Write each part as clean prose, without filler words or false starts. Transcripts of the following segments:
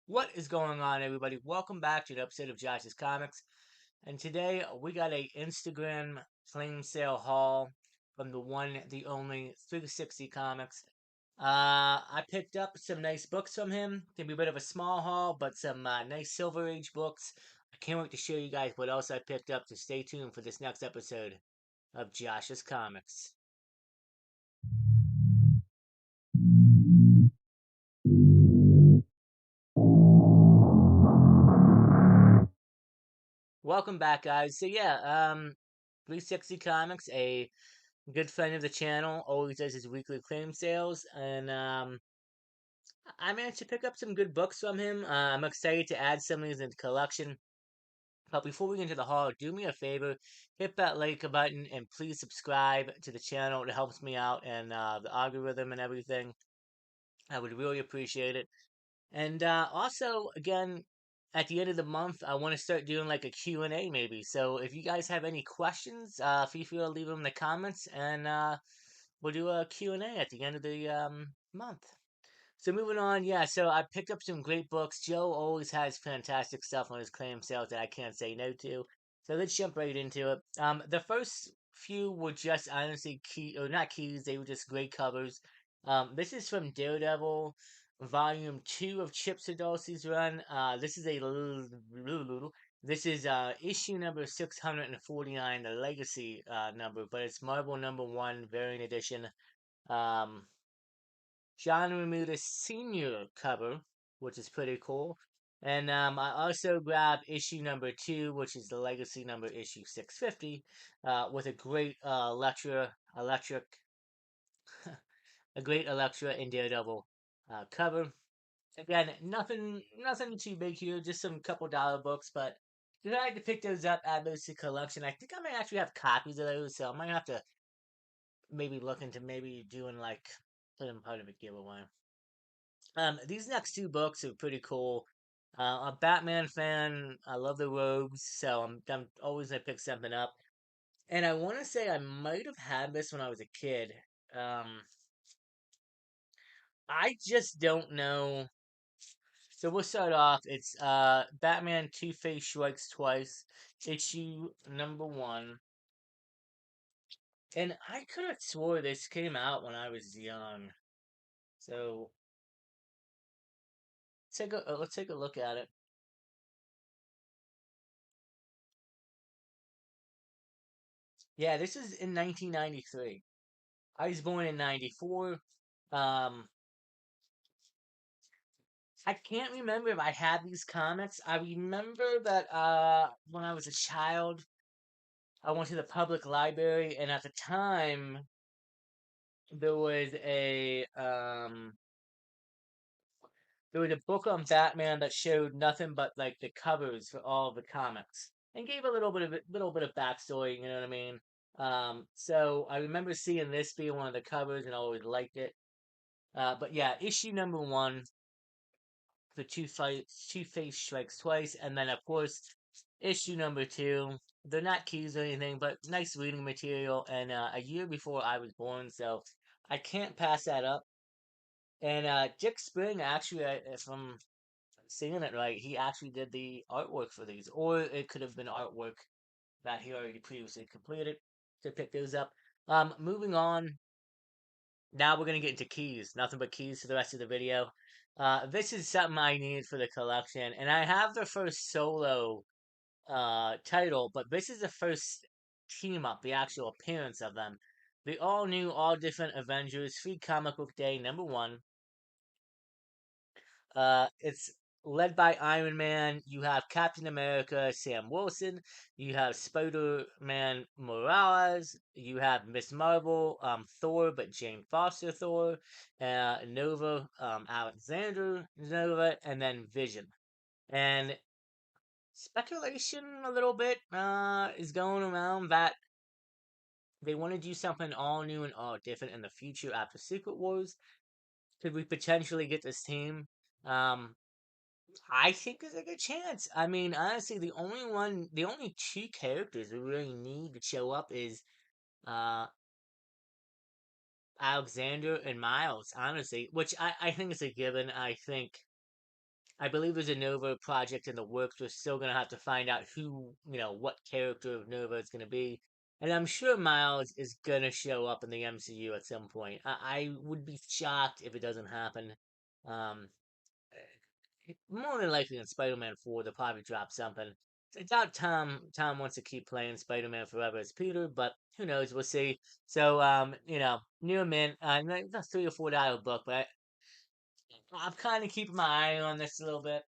What is going on, everybody? Welcome back to the episode of Josh's Comics. And today we got a Instagram flame sale haul from the one, the only 360 Comics. I picked up some nice books from him. Gonna be a bit of a small haul, but some nice Silver Age books. I can't wait to show you guys what else I picked up. So stay tuned for this next episode of Josh's Comics. Welcome back, guys. 360 Comics, a good friend of the channel, always does his weekly claim sales, and I managed to pick up some good books from him. I'm excited to add some of these into the collection. But before we get into the haul, do me a favor, hit that like button and please subscribe to the channel. It helps me out and the algorithm and everything. I would really appreciate it. And also, again, at the end of the month, I want to start doing like a Q&A maybe. So if you guys have any questions, feel free to leave them in the comments and we'll do a Q&A at the end of the month. So moving on, yeah, so I picked up some great books. Joe always has fantastic stuff on his claim sales that I can't say no to. So let's jump right into it. The first few were just honestly key, or not keys, they were just great covers. This is from Daredevil, Volume 2 of Chip Zdarsky's run. This is issue number 649, the legacy number, but it's Marvel number 1 variant edition. Um, John Romita Sr. cover, which is pretty cool. And I also grabbed issue number 2, which is the legacy number issue 650, with a great a great Electra and Daredevil cover. Again, nothing too big here, just some couple dollar books, but decided to pick those up, add those to the collection. I think I might actually have copies of those, so I might have to maybe look into maybe doing like put them part of a giveaway. These next two books are pretty cool. I'm a Batman fan. I love the Rogues, so I'm always gonna pick something up. And I want to say I might have had this when I was a kid. Um, I just don't know. So we'll start off. It's Batman Two Face Strikes Twice, issue number 1. And I could have swore this came out when I was young. So let's take a look at it. Yeah, this is in 1993. I was born in '94. Um, I can't remember if I had these comics. I remember that when I was a child, I went to the public library, and at the time there was there was a book on Batman that showed nothing but like the covers for all the comics and gave a little bit of backstory. You know what I mean? So I remember seeing this being one of the covers, and I always liked it. But yeah, issue number 1, the Two Face Strikes Twice, and then of course issue number 2. They're not keys or anything, but nice reading material, and a year before I was born, so I can't pass that up. And Dick Spring actually, if I'm seeing it right, he actually did the artwork for these, or it could have been artwork that he already previously completed to pick those up. Moving on, now we're gonna get into keys. Nothing but keys for the rest of the video. This is something I need for the collection, and I have the first solo title, but this is the first team up, the actual appearance of them. The all new, all different Avengers Free Comic Book Day #1. It's led by Iron Man. You have Captain America, Sam Wilson. You have Spider Man Morales. You have Miss Marvel, Thor, but Jane Foster Thor. Nova, Alexander Nova, and then Vision. And speculation a little bit is going around that they want to do something all new and all different in the future after Secret Wars. Could we potentially get this team? Um, I think there's a good chance. I mean, honestly, the only two characters we really need to show up is uh Alexander and Miles. Honestly, which I think is a given. I think I believe there's a Nova project in the works. We're still gonna have to find out who, what character of Nova is gonna be. And I'm sure Miles is gonna show up in the MCU at some point. I would be shocked if it doesn't happen. Um, More than likely in Spider-Man 4, they'll probably drop something. I doubt Tom wants to keep playing Spider-Man forever as Peter, but who knows? We'll see. So, New Mint, that's $3 or $4 book, but I'm kind of keeping my eye on this a little bit.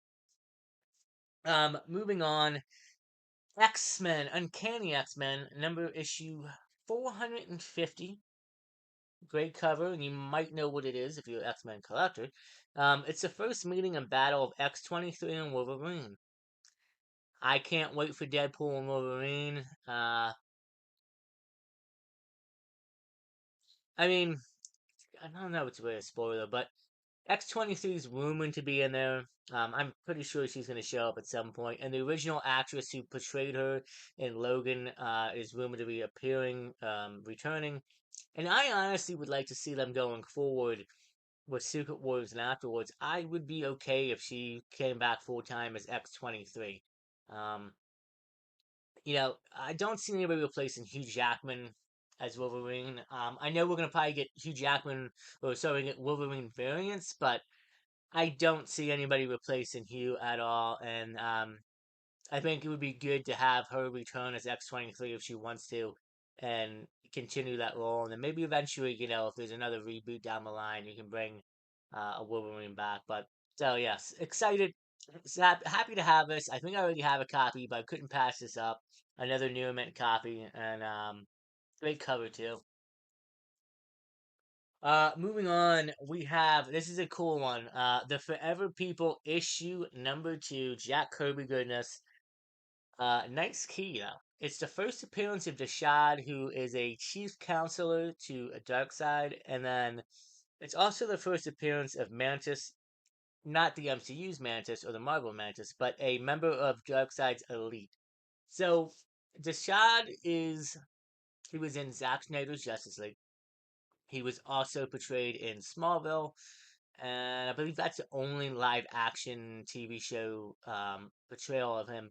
Moving on, X-Men, Uncanny X-Men, number issue 450. Great cover, and you might know what it is if you're an X-Men collector. It's the first meeting and battle of X-23 and Wolverine. I can't wait for Deadpool and Wolverine. I mean, I don't know if it's really a spoiler, but X-23 is rumored to be in there. I'm pretty sure she's going to show up at some point. And the original actress who portrayed her in Logan is rumored to be appearing, returning. And I honestly would like to see them going forward with Secret Wars and afterwards. I would be okay if she came back full time as X-23. Um, I don't see anybody replacing Hugh Jackman as Wolverine. I know we're gonna probably get Hugh Jackman, or sorry, get Wolverine variants, but I don't see anybody replacing Hugh at all. And I think it would be good to have her return as X-23 if she wants to, and continue that role. And then maybe eventually, if there's another reboot down the line, you can bring a Wolverine back. But so yes, excited, happy to have this. I think I already have a copy, but I couldn't pass this up. Another New Mint copy, and great cover too. Moving on, we have this is a cool one. The Forever People issue number 2, Jack Kirby goodness. Nice key, though. It's the first appearance of Dashad, who is a chief counselor to a Darkseid, and then it's also the first appearance of Mantis, not the MCU's Mantis or the Marvel Mantis, but a member of Darkseid's elite. So Dashad he was in Zack Snyder's Justice League. He was also portrayed in Smallville, and I believe that's the only live action TV show portrayal of him.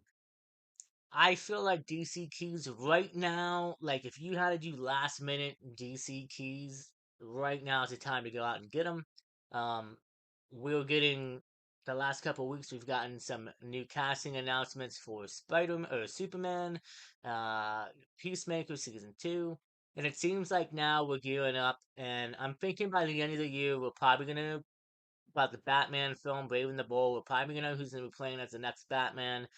I feel like DC keys right now, like if you had to do last minute DC keys, right now is the time to go out and get them. Um, we're getting the last couple of weeks, we've gotten some new casting announcements for Spider or Superman, uh, Peacemaker season 2. And it seems like now we're gearing up, and I'm thinking by the end of the year, we're probably gonna about the Batman film, Brave and the Bold. We're probably gonna know who's gonna be playing as the next Batman,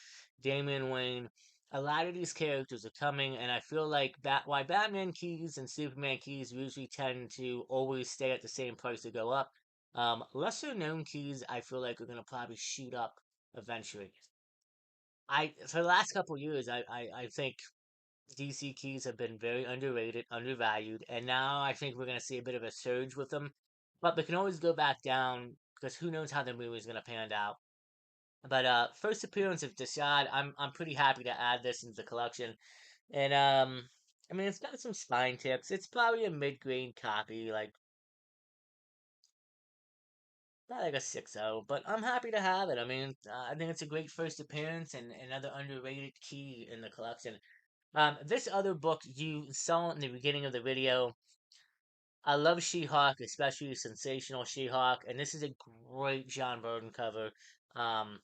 Damian Wayne. A lot of these characters are coming, and I feel like why Batman keys and Superman keys usually tend to always stay at the same price to go up. Lesser known keys, I feel like are gonna probably shoot up eventually. I For the last couple of years, I think DC keys have been very underrated, undervalued, and now I think we're going to see a bit of a surge with them. But they can always go back down because who knows how the movie is going to pan out. But first appearance of Dashad, I'm pretty happy to add this into the collection. And I mean it's got some spine tips. It's probably a mid-grade copy, like not like a 6.0, but I'm happy to have it. I mean, I think it's a great first appearance and another underrated key in the collection. This other book you saw in the beginning of the video, I love She-Hulk, especially Sensational She-Hulk, and this is a great John Burton cover. Um,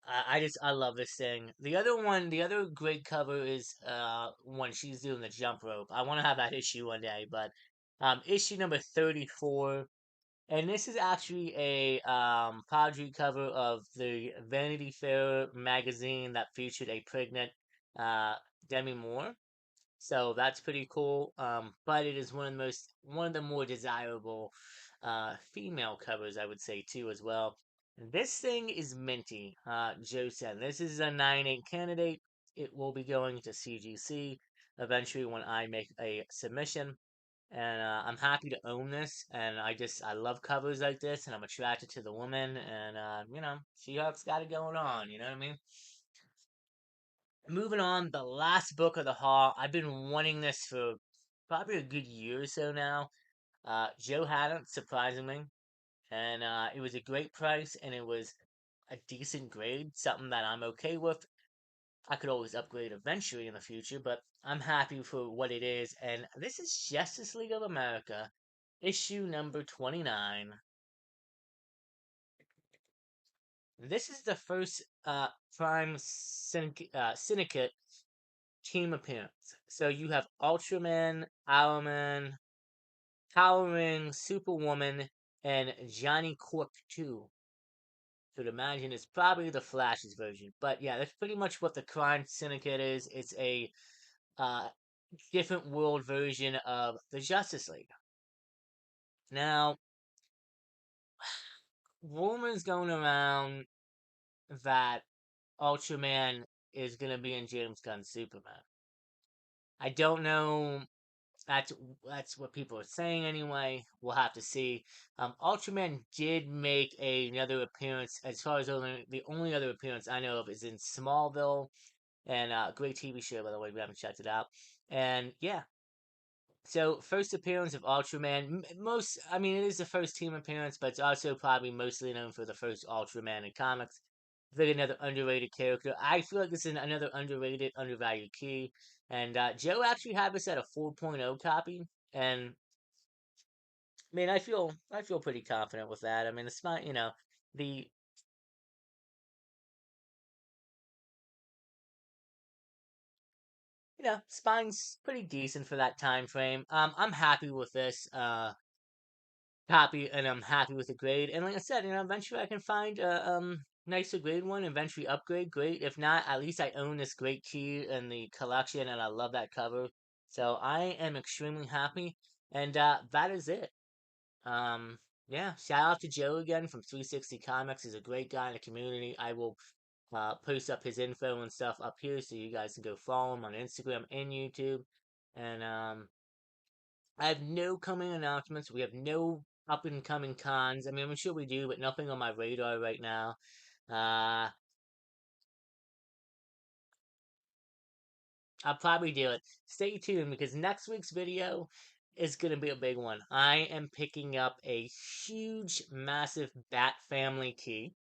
I love this thing. The other great cover is when she's doing the jump rope. I want to have that issue one day, but issue number 34, and this is actually a Padre cover of the Vanity Fair magazine that featured a pregnant uh, Demi Moore. So that's pretty cool. But it is one of the more desirable female covers, I would say too as well. This thing is minty. Joe said this is a 9.8 candidate. It will be going to CGC eventually when I make a submission. And I'm happy to own this. And I love covers like this, and I'm attracted to the woman. And She-Hulk's got it going on. You know what I mean? Moving on, the last book of the haul. I've been wanting this for probably a good year or so now. Joe had it, surprisingly, and it was a great price, and it was a decent grade, something that I'm okay with. I could always upgrade eventually in the future, but I'm happy for what it is. And this is Justice League of America, issue number 29. This is the first Prime Syndicate team appearance. So you have Ultraman, Hourman, Howling, Superwoman, and Johnny Corp 2. So to imagine it's probably the Flash's version. But yeah, that's pretty much what the Crime Syndicate is. It's a uh, different world version of the Justice League. Now, rumors going around that Ultraman is going to be in James Gunn's Superman. I don't know. That's that's what people are saying anyway. We'll have to see. Ultraman did make another appearance. As far as the only other appearance I know of is in Smallville, and great TV show by the way. We haven't checked it out. And yeah, so first appearance of Ultraman. Most, I mean, it is the first team appearance, but it's also probably mostly known for the first Ultraman in comics. I think another underrated character. I feel like this is another underrated, undervalued key. And Joe actually had this at a 4.0 copy, and I mean, I feel pretty confident with that. I mean, it's not, the spine's pretty decent for that time frame. I'm happy with this. Copy, and I'm happy with the grade. And like I said, eventually I can find a nicer grade one, eventually upgrade. Great. If not, at least I own this great key in the collection, and I love that cover. So I am extremely happy, and that is it. Um, yeah, shout out to Joe again from 360 Comics. He's a great guy in the community. I will post up his info and stuff up here so you guys can go follow him on Instagram and YouTube. And I have no coming announcements. We have no up and coming cons. I mean, I'm sure we do, but nothing on my radar right now. Uh, I'll probably do it. Stay tuned because next week's video is going to be a big one. I am picking up a huge, massive Bat Family key.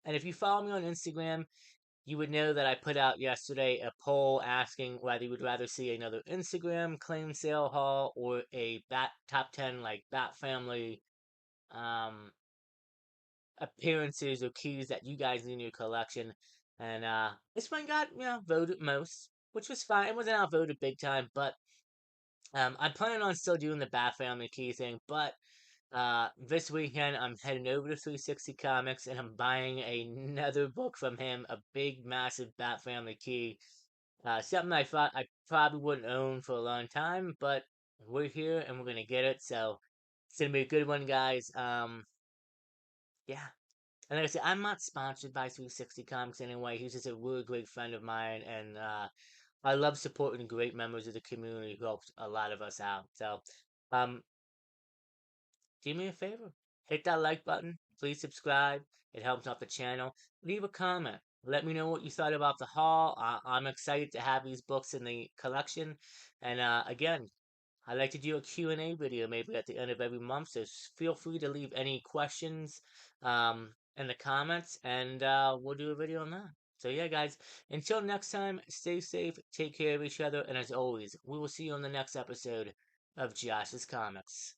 And if you follow me on Instagram, you would know that I put out yesterday a poll asking whether you would rather see another Instagram claim sale haul or a Bat top 10 like Bat Family um appearances or keys that you guys need in your collection. And this one got, voted most, which was fine. It wasn't outvoted big time, but I'm planning on still doing the Bat Family key thing. But this weekend I'm heading over to 360 Comics and I'm buying another book from him, a big, massive Bat Family key. Something I thought I probably wouldn't own for a long time, but we're here and we're gonna get it. So it's gonna be a good one, guys. Yeah, and like I said, I'm not sponsored by 360 Comics anyway. He's just a really great friend of mine, and I love supporting great members of the community who helps a lot of us out. So, um, do me a favor, hit that like button. Please subscribe. It helps out the channel. Leave a comment. Let me know what you thought about the haul. I'm excited to have these books in the collection. And again, I like to do a Q&A video maybe at the end of every month, so feel free to leave any questions in the comments, and we'll do a video on that. So yeah, guys, until next time, stay safe, take care of each other, and as always, we will see you on the next episode of Josh's Comics.